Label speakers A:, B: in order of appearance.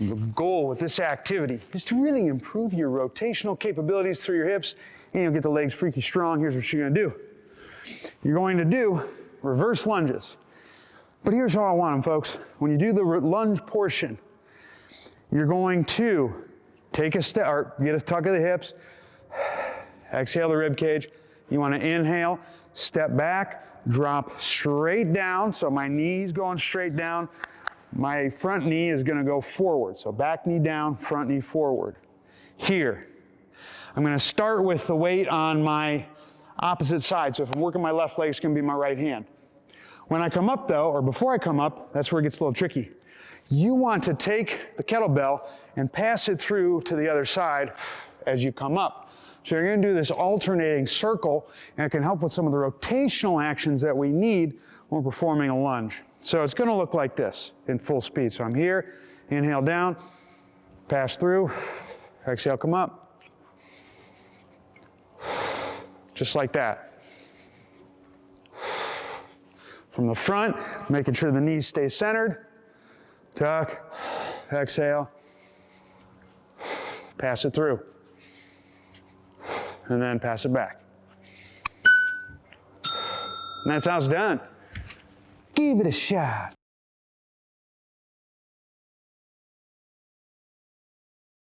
A: The goal with this activity is to really improve your rotational capabilities through your hips, and you'll get the legs freaky strong. Here's what you're gonna do. You're going to do reverse lunges. But here's how I want them, folks. When you do the lunge portion, you're going to take a step, or get a tuck of the hips, exhale the rib cage. You want to inhale, step back, drop straight down. So my knee's going straight down. My front knee is going to go forward. So back knee down, front knee forward. Here, I'm going to start with the weight on my opposite side. So if I'm working my left leg, it's going to be my right hand. When I come up though, or before I come up, that's where it gets a little tricky. You want to take the kettlebell and pass it through to the other side as you come up. So you're going to do this alternating circle, and it can help with some of the rotational actions that we need when we're performing a lunge. So it's going to look like this in full speed. So I'm here, inhale down, pass through, exhale, come up. Just like that. From the front, making sure the knees stay centered. Tuck, exhale, pass it through, and then pass it back. And that's how it's done. Give it a shot.